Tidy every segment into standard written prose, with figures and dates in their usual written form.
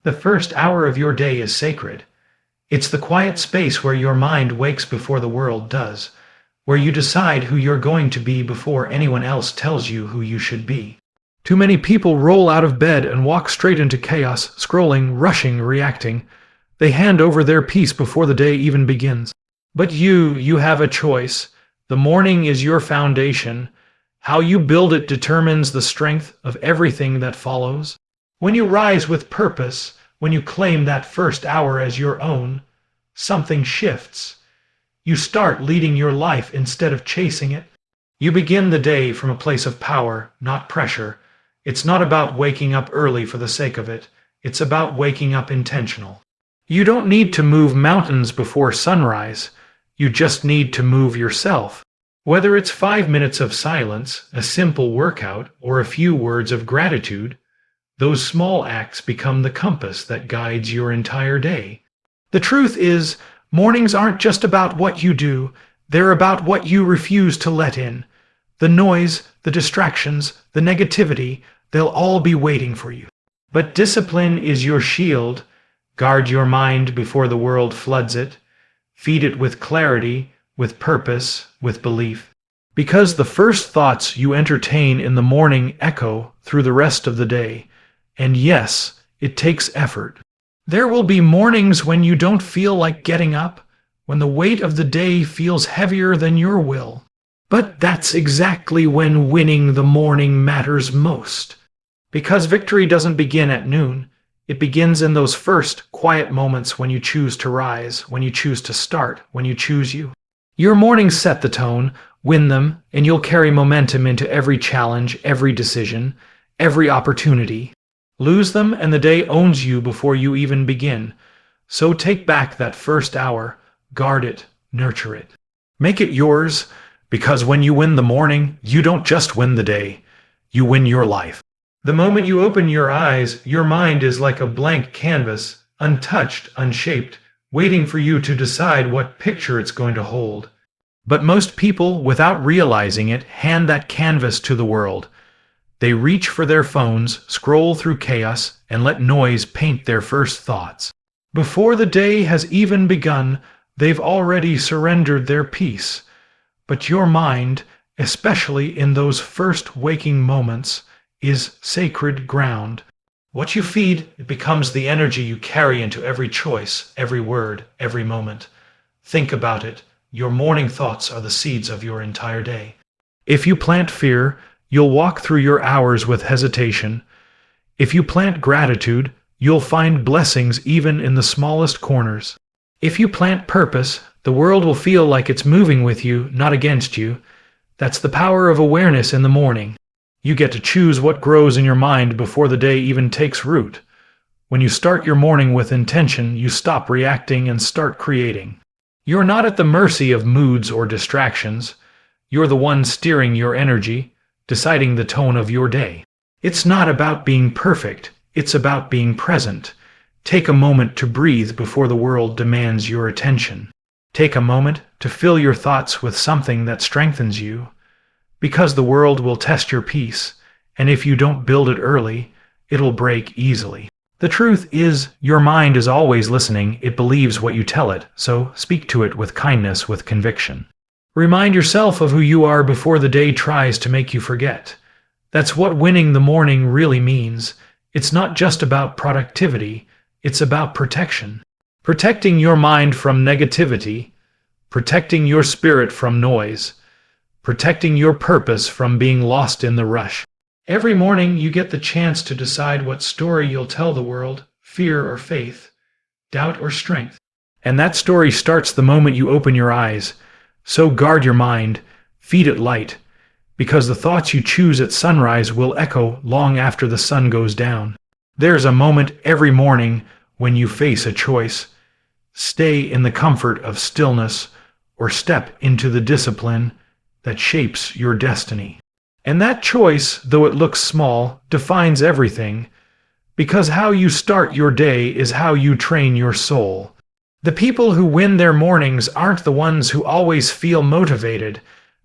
The first hour of your day is sacred. It's the quiet space where your mind wakes before the world does, where you decide who you're going to be before anyone else tells you who you should be. Too many people roll out of bed and walk straight into chaos, scrolling, rushing, reacting. They hand over their peace before the day even begins. But you have a choice. The morning is your foundation. How you build it determines the strength of everything that follows. When you rise with purpose, when you claim that first hour as your own, something shifts. You start leading your life instead of chasing it. You begin the day from a place of power, not pressure. It's not about waking up early for the sake of it. It's about waking up intentional. You don't need to move mountains before sunrise. You just need to move yourself. Whether it's 5 minutes of silence, a simple workout, or a few words of gratitude, those small acts become the compass that guides your entire day. The truth is, mornings aren't just about what you do, they're about what you refuse to let in. The noise, the distractions, the negativity, they'll all be waiting for you. But discipline is your shield. Guard your mind before the world floods it. Feed it with clarity, with purpose, with belief. Because the first thoughts you entertain in the morning echo through the rest of the day. And yes, it takes effort. There will be mornings when you don't feel like getting up, when the weight of the day feels heavier than your will. But that's exactly when winning the morning matters most. Because victory doesn't begin at noon. It begins in those first, quiet moments when you choose to rise, when you choose to start, when you choose you. Your mornings set the tone, win them, and you'll carry momentum into every challenge, every decision, every opportunity. Lose them, and the day owns you before you even begin. So take back that first hour, guard it, nurture it. Make it yours, because when you win the morning, you don't just win the day, you win your life. The moment you open your eyes, your mind is like a blank canvas, untouched, unshaped, waiting for you to decide what picture it's going to hold. But most people, without realizing it, hand that canvas to the world. They reach for their phones, scroll through chaos, and let noise paint their first thoughts. Before the day has even begun, they've already surrendered their peace. But your mind, especially in those first waking moments, is sacred ground. What you feed, it becomes the energy you carry into every choice, every word, every moment. Think about it. Your morning thoughts are the seeds of your entire day. If you plant fear, you'll walk through your hours with hesitation. If you plant gratitude, you'll find blessings even in the smallest corners. If you plant purpose, the world will feel like it's moving with you, not against you. That's the power of awareness in the morning. You get to choose what grows in your mind before the day even takes root. When you start your morning with intention, you stop reacting and start creating. You're not at the mercy of moods or distractions. You're the one steering your energy, deciding the tone of your day. It's not about being perfect, it's about being present. Take a moment to breathe before the world demands your attention. Take a moment to fill your thoughts with something that strengthens you. Because the world will test your peace, and if you don't build it early, it'll break easily. The truth is, your mind is always listening. It believes what you tell it, so speak to it with kindness, with conviction. Remind yourself of who you are before the day tries to make you forget. That's what winning the morning really means. It's not just about productivity, it's about protection. Protecting your mind from negativity, protecting your spirit from noise, protecting your purpose from being lost in the rush. Every morning you get the chance to decide what story you'll tell the world, fear or faith, doubt or strength. And that story starts the moment you open your eyes. So guard your mind, feed it light, because the thoughts you choose at sunrise will echo long after the sun goes down. There's a moment every morning when you face a choice. Stay in the comfort of stillness or step into the discipline that shapes your destiny. And that choice, though it looks small, defines everything, because how you start your day is how you train your soul. The people who win their mornings aren't the ones who always feel motivated.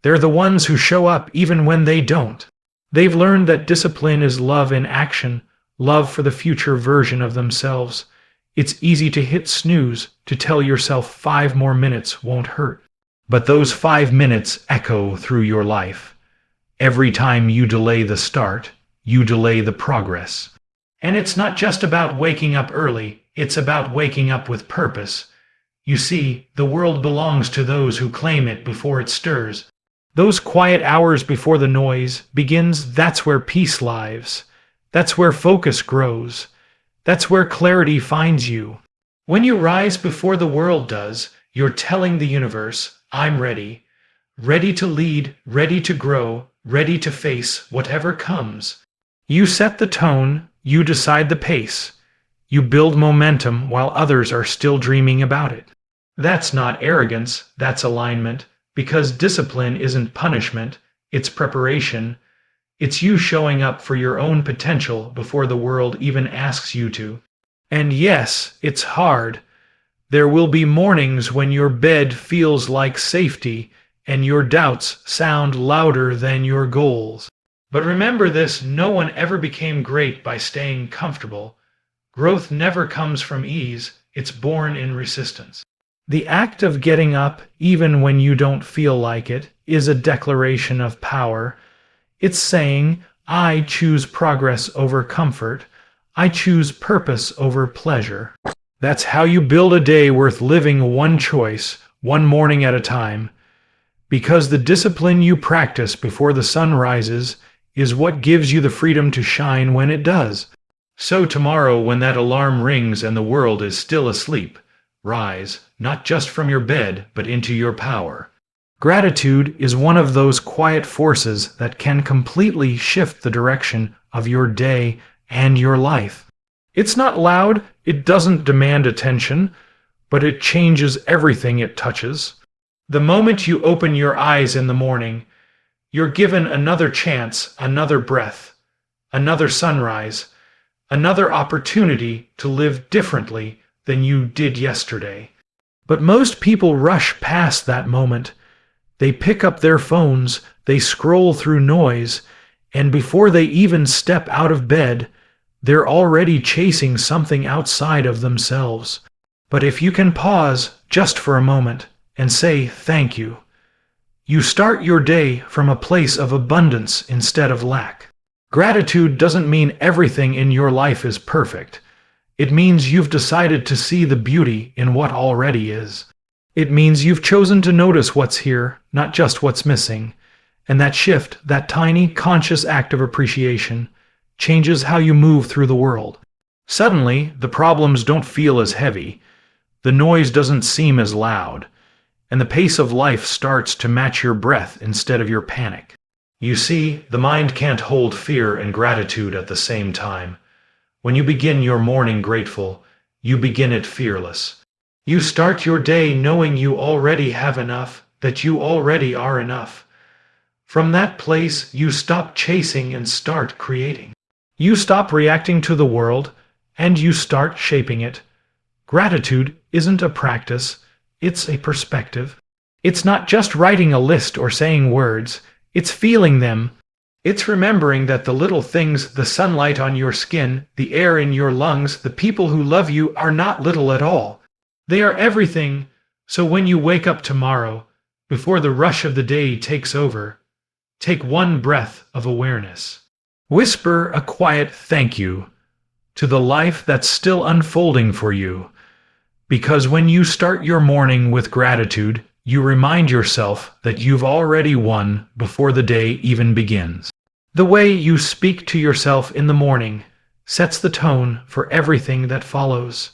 They're the ones who show up even when they don't. They've learned that discipline is love in action, love for the future version of themselves. It's easy to hit snooze, to tell yourself 5 more minutes won't hurt. But those 5 minutes echo through your life. Every time you delay the start, you delay the progress. And it's not just about waking up early, it's about waking up with purpose. You see, the world belongs to those who claim it before it stirs. Those quiet hours before the noise begins, that's where peace lives. That's where focus grows. That's where clarity finds you. When you rise before the world does, you're telling the universe, I'm ready. Ready to lead, ready to grow, ready to face whatever comes. You set the tone, you decide the pace. You build momentum while others are still dreaming about it. That's not arrogance, that's alignment, because discipline isn't punishment, it's preparation. It's you showing up for your own potential before the world even asks you to. And yes, it's hard. There will be mornings when your bed feels like safety and your doubts sound louder than your goals. But remember this, no one ever became great by staying comfortable. Growth never comes from ease, it's born in resistance. The act of getting up, even when you don't feel like it, is a declaration of power. It's saying, I choose progress over comfort. I choose purpose over pleasure. That's how you build a day worth living, one choice, one morning at a time. Because the discipline you practice before the sun rises is what gives you the freedom to shine when it does. So tomorrow, when that alarm rings and the world is still asleep, rise, not just from your bed, but into your power. Gratitude is one of those quiet forces that can completely shift the direction of your day and your life. It's not loud, it doesn't demand attention, but it changes everything it touches. The moment you open your eyes in the morning, you're given another chance, another breath, another sunrise, another opportunity to live differently than you did yesterday. But most people rush past that moment. They pick up their phones, they scroll through noise, and before they even step out of bed, they're already chasing something outside of themselves. But if you can pause just for a moment and say thank you, you start your day from a place of abundance instead of lack. Gratitude doesn't mean everything in your life is perfect. It means you've decided to see the beauty in what already is. It means you've chosen to notice what's here, not just what's missing. And that shift, that tiny, conscious act of appreciation, changes how you move through the world. Suddenly, the problems don't feel as heavy, the noise doesn't seem as loud, and the pace of life starts to match your breath instead of your panic. You see, the mind can't hold fear and gratitude at the same time. When you begin your morning grateful, you begin it fearless. You start your day knowing you already have enough, that you already are enough. From that place, you stop chasing and start creating. You stop reacting to the world, and you start shaping it. Gratitude isn't a practice, it's a perspective. It's not just writing a list or saying words, it's feeling them. It's remembering that the little things, the sunlight on your skin, the air in your lungs, the people who love you are not little at all. They are everything. So when you wake up tomorrow, before the rush of the day takes over, take one breath of awareness. Whisper a quiet thank you to the life that's still unfolding for you. Because when you start your morning with gratitude, you remind yourself that you've already won before the day even begins. The way you speak to yourself in the morning sets the tone for everything that follows.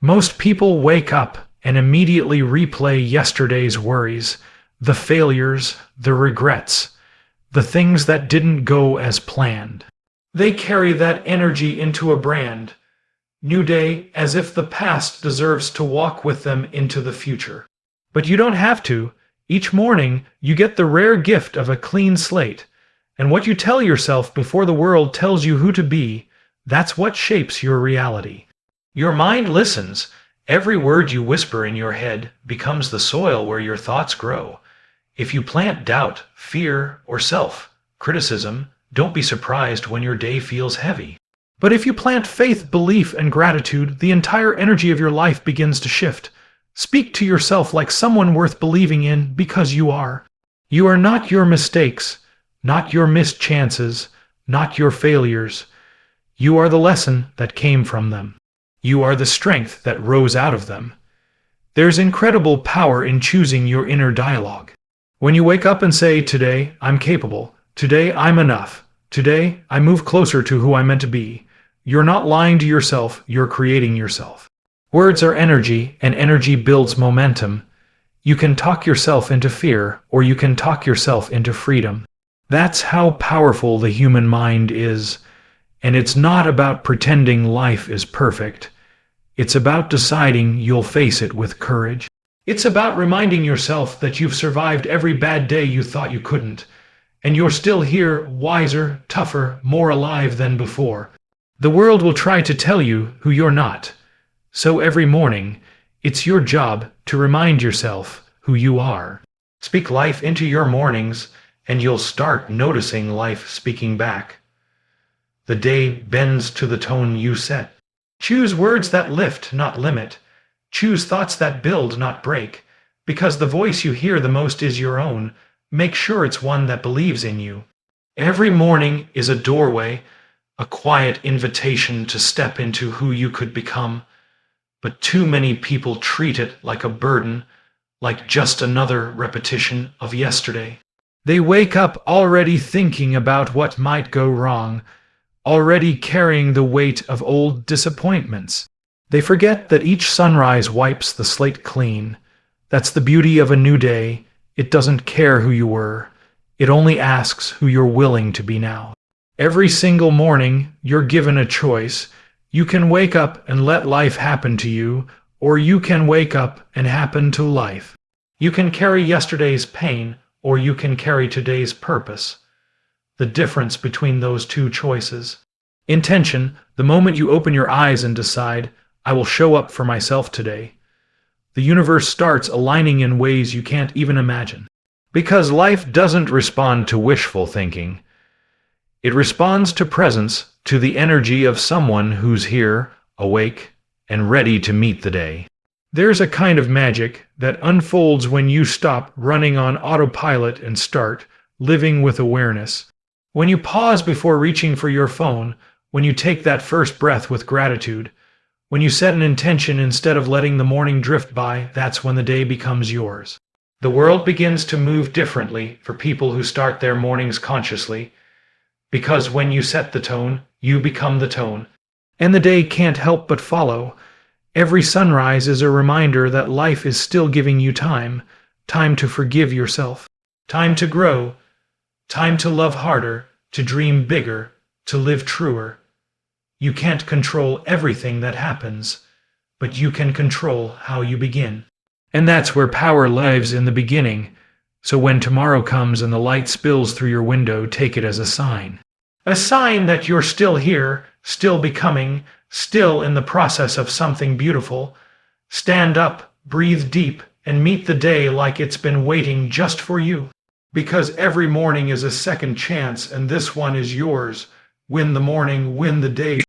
Most people wake up and immediately replay yesterday's worries, the failures, the regrets, the things that didn't go as planned. They carry that energy into a brand new day, as if the past deserves to walk with them into the future. But you don't have to. Each morning, you get the rare gift of a clean slate. And what you tell yourself before the world tells you who to be, that's what shapes your reality. Your mind listens. Every word you whisper in your head becomes the soil where your thoughts grow. If you plant doubt, fear, or self-criticism, don't be surprised when your day feels heavy. But if you plant faith, belief, and gratitude, the entire energy of your life begins to shift. Speak to yourself like someone worth believing in because you are. You are not your mistakes, not your missed chances, not your failures. You are the lesson that came from them. You are the strength that rose out of them. There's incredible power in choosing your inner dialogue. When you wake up and say, "Today, I'm capable. Today, I'm enough. Today, I move closer to who I'm meant to be," you're not lying to yourself, you're creating yourself. Words are energy, and energy builds momentum. You can talk yourself into fear, or you can talk yourself into freedom. That's how powerful the human mind is. And it's not about pretending life is perfect. It's about deciding you'll face it with courage. It's about reminding yourself that you've survived every bad day you thought you couldn't. And you're still here, wiser, tougher, more alive than before. The world will try to tell you who you're not. So every morning, it's your job to remind yourself who you are. Speak life into your mornings, and you'll start noticing life speaking back. The day bends to the tone you set. Choose words that lift, not limit. Choose thoughts that build, not break. Because the voice you hear the most is your own. Make sure it's one that believes in you. Every morning is a doorway, a quiet invitation to step into who you could become. But too many people treat it like a burden, like just another repetition of yesterday. They wake up already thinking about what might go wrong, already carrying the weight of old disappointments. They forget that each sunrise wipes the slate clean. That's the beauty of a new day. It doesn't care who you were. It only asks who you're willing to be now. Every single morning, you're given a choice. You can wake up and let life happen to you, or you can wake up and happen to life. You can carry yesterday's pain, or you can carry today's purpose. The difference between those two choices. Intention, the moment you open your eyes and decide, "I will show up for myself today." The universe starts aligning in ways you can't even imagine. Because life doesn't respond to wishful thinking. It responds to presence, to the energy of someone who's here, awake, and ready to meet the day. There's a kind of magic that unfolds when you stop running on autopilot and start living with awareness. When you pause before reaching for your phone, when you take that first breath with gratitude, when you set an intention instead of letting the morning drift by, that's when the day becomes yours. The world begins to move differently for people who start their mornings consciously, because when you set the tone, you become the tone. And the day can't help but follow. Every sunrise is a reminder that life is still giving you time, time to forgive yourself, time to grow, time to love harder, to dream bigger, to live truer. You can't control everything that happens, but you can control how you begin. And that's where power lives, in the beginning. So when tomorrow comes and the light spills through your window, take it as a sign. A sign that you're still here, still becoming, still in the process of something beautiful. Stand up, breathe deep, and meet the day like it's been waiting just for you. Because every morning is a second chance, and this one is yours. Win the morning, win the day.